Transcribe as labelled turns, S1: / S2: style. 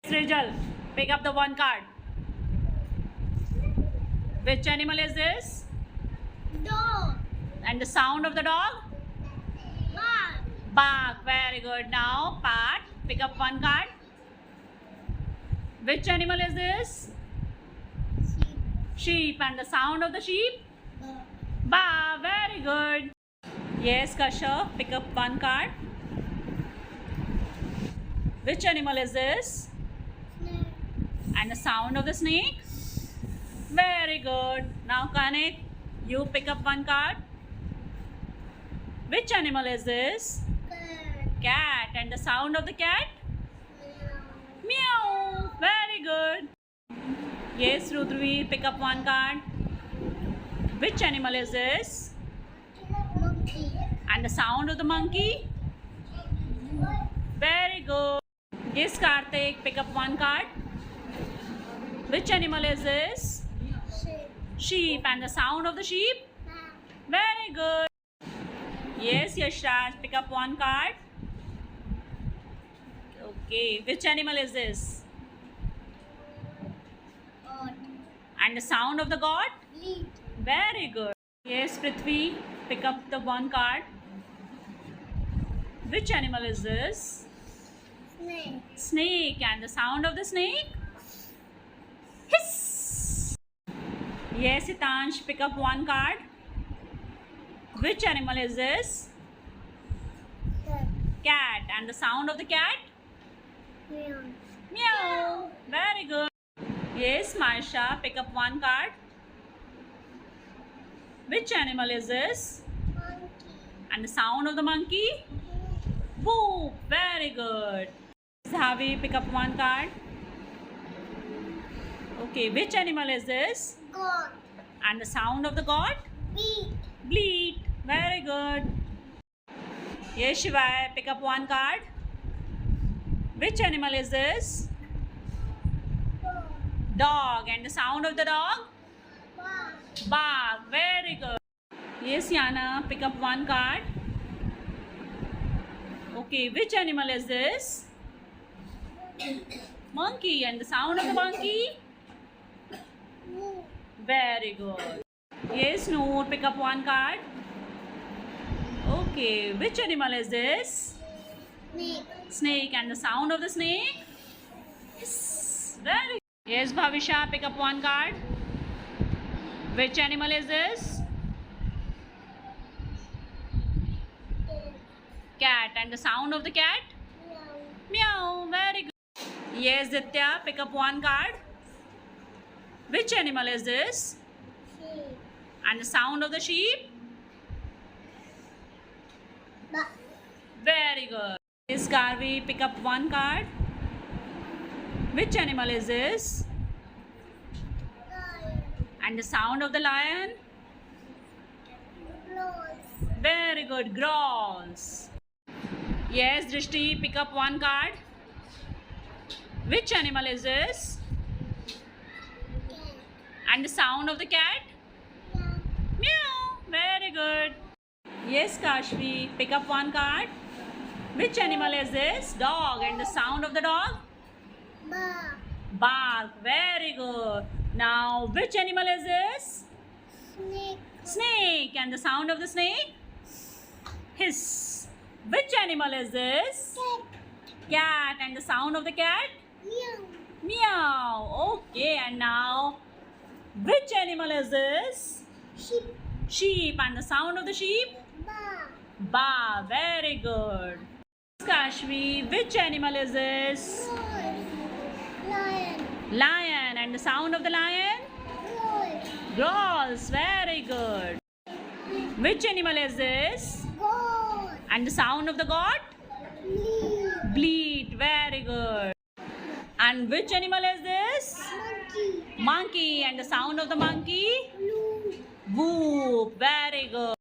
S1: Rijal, pick up the one card. Which animal is this?
S2: Dog.
S1: And the sound of the dog?
S2: Bark.
S1: Bark. Very good. Now, Pat, pick up one card. Which animal is this? Sheep. And the sound of the sheep? Ba. Very good. Yes, Kashyap, pick up one card. Which animal is this?
S2: Snake.
S1: And the sound of the snake? Very good. Now, Kanik, you pick up one card. Which animal is this?
S2: Bird.
S1: Cat. And the sound of the cat?
S2: Meow.
S1: Meow. Very good. Yes, Rudri, pick up one card. Which animal is this?
S2: Monkey.
S1: And the sound of the monkey? Very good. Yes, Karthik, pick up one card. Which animal is this?
S2: Sheep.
S1: Sheep. And the sound of the sheep? Very good. Yes, Yashraj, pick up one card. Okay, which animal is this?
S2: Odd.
S1: And the sound of the god?
S2: Lead.
S1: Very good. Yes, Prithvi, pick up the one card. Which animal is this?
S2: Snake.
S1: Snake. And the sound of the snake? Hiss. Yes, Itansh, pick up one card. Which animal is this?
S2: Cat.
S1: Cat. And the sound of the cat?
S2: Meow.
S1: Meow. Very good. Yes, Maisha, pick up one card. Which animal is this?
S2: Monkey.
S1: And the sound of the monkey? Whoop. Very good. Zavi, pick up one card. Okay, which animal is this?
S2: Goat.
S1: And the sound of the god?
S2: Beat.
S1: Bleat. Very good. Yes, Shivai, pick up one card. Which animal is this?
S2: Dog.
S1: Dog. And the sound of the dog?
S2: Bark.
S1: Bark. Very good. Yes, Yana, pick up one card. Okay, which animal is this? Monkey. And the sound of the monkey?
S2: Moo.
S1: Very good. Yes, Noor, pick up one card. Okay, which animal is this?
S2: Snake.
S1: Snake. And the sound of the snake? Hiss. Very good. Yes, Bhavisha, pick up one card. Which animal is this? Cat. And the sound of the cat?
S2: Meow.
S1: Meow. Very good. Yes, Ditya, pick up one card. Which animal is this?
S2: Sheep.
S1: And the sound of the sheep?
S2: Bark.
S1: Very good. Yes, Garvi, pick up one card. Which animal is this?
S2: Lion.
S1: And the sound of the lion?
S2: Blows.
S1: Very good. Growls. Yes, Drishti, pick up one card. Which animal is this?
S2: Cat.
S1: And the sound of the cat?
S2: Meow.
S1: Meow. Very good. Yes, Kashvi, pick up one card. Which animal is this? Dog. And the sound of the dog?
S2: Bark.
S1: Bark. Very good. Now, which animal is this?
S2: Snake.
S1: Snake. And the sound of the snake? Hiss. Which animal is this?
S2: Cat.
S1: Cat. And the sound of the cat?
S2: Meow.
S1: Meow. Okay, and now, which animal is this?
S2: Sheep.
S1: Sheep. And the sound of the sheep?
S2: Bark.
S1: Ba. Very good. Kashvi, which animal is this?
S2: Horse. Lion.
S1: Lion. And the sound of the lion?
S2: Goat.
S1: Growls. Very good. Which animal is this?
S2: Goat.
S1: And the sound of the goat?
S2: Lead.
S1: Bleat. Very good. And which animal is this?
S2: Monkey.
S1: Monkey. And the sound of the monkey?
S2: Blue.
S1: Whoop. Very good.